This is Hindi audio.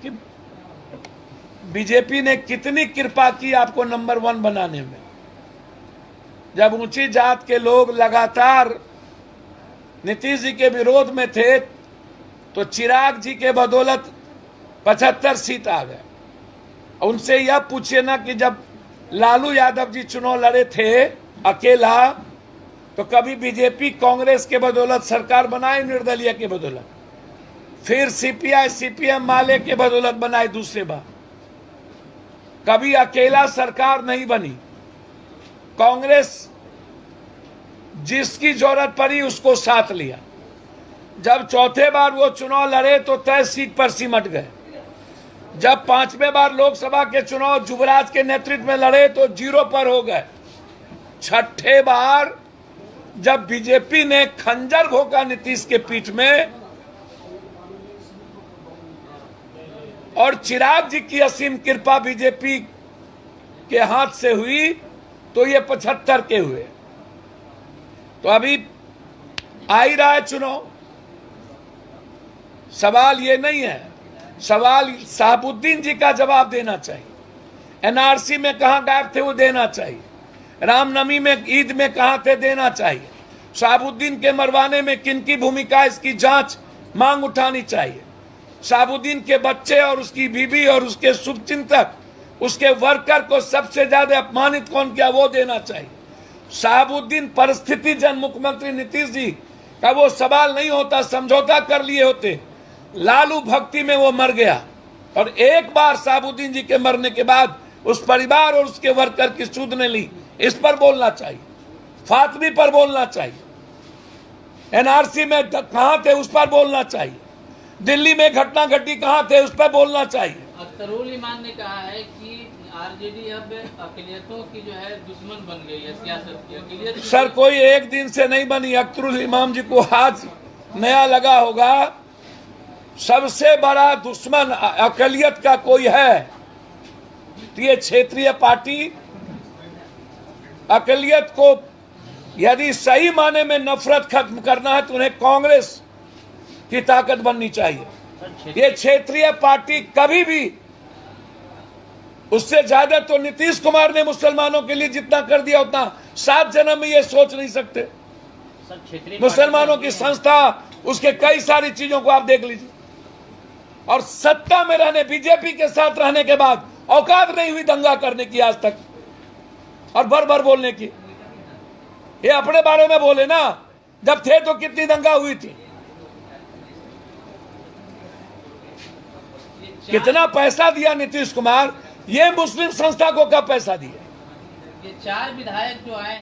कि बीजेपी ने कितनी कृपा की आपको नंबर 1 बनाने में। जब ऊंची जात के लोग लगातार नीतीश जी के विरोध में थे तो चिराग जी के बदौलत 75 सीट आ गए। उनसे यह पूछिए ना कि जब लालू यादव जी चुनाव लड़े थे अकेला, तो कभी बीजेपी कांग्रेस के बदौलत सरकार बनाई, निर्दलीय के बदौलत, फिर सीपीआई सीपीएम माले के बदौलत बनाई दूसरे बार, कभी अकेला सरकार नहीं बनी। कांग्रेस जिसकी जरूरत पड़ी उसको साथ लिया। जब चौथे बार वो चुनाव लड़े तो 3 सीट पर सिमट गए। जब 5वें बार लोकसभा के चुनाव युवराज के नेतृत्व में लड़े तो 0 पर हो गए। 6ठे बार जब बीजेपी ने खंजर घोंका नीतीश के पीठ में और चिराग जी की असीम कृपा बीजेपी के हाथ से हुई तो ये 75 के हुए। तो अभी आ ही रहा है चुनाव। सवाल ये नहीं है, सवाल शहाबुद्दीन जी का जवाब देना चाहिए। एनआरसी में कहां गायब थे वो देना चाहिए। रामनवमी में, ईद में कहां थे देना चाहिए। शहाबुद्दीन के मरवाने में किनकी भूमिका, इसकी जांच मांग उठानी चाहिए। शहाबुद्दीन के बच्चे और उसकी बीवी और उसके शुभचिंतक, उसके वर्कर को सबसे ज्यादा अपमानित कौन किया वो देना चाहिए। शहाबुद्दीन परिस्थिति जन मुख्यमंत्री नीतीश जी का वो सवाल नहीं होता, समझौता कर लिए होते। लालू भक्ति में वो मर गया और एक बार शहाबुद्दीन जी के मरने के बाद उस परिवार और उसके वर्कर की सुध ने ली। इस पर बोलना चाहिए, फातमी पर बोलना चाहिए, एनआरसी में कहां थे उस पर बोलना चाहिए, दिल्ली में घटना घटी कहां थे उस पर बोलना चाहिए। अख्तरुल इमान ने कहा है कि आरजेडी अब अक़लियतों की जो है दुश्मन बन गई है, सियासत की अक़लियत। सर कोई एक दिन से नहीं बनी। अख्तरुल इमाम जी को आज नया लगा होगा। सबसे बड़ा दुश्मन अक़लियत का कोई है तो ये क्षेत्रीय पार्टी। अक़लियत को यदि सही माने में नफरत खत्म करना है तो उन्हें कांग्रेस की ताकत बननी चाहिए। ये क्षेत्रीय पार्टी कभी भी, उससे ज्यादा तो नीतीश कुमार ने मुसलमानों के लिए जितना कर दिया उतना 7 जन्म में ये सोच नहीं सकते। मुसलमानों की संस्था, उसके कई सारी चीजों को आप देख लीजिए। और सत्ता में रहने, बीजेपी के साथ रहने के बाद औकात नहीं हुई दंगा करने की आज तक और भर भर बोलने की। ये अपने बारे में बोले ना, जब थे तो कितनी दंगा हुई थी, कितना पैसा दिया नीतीश कुमार। ये मुस्लिम संस्था को कब पैसा दिया? ये 4 विधायक जो आए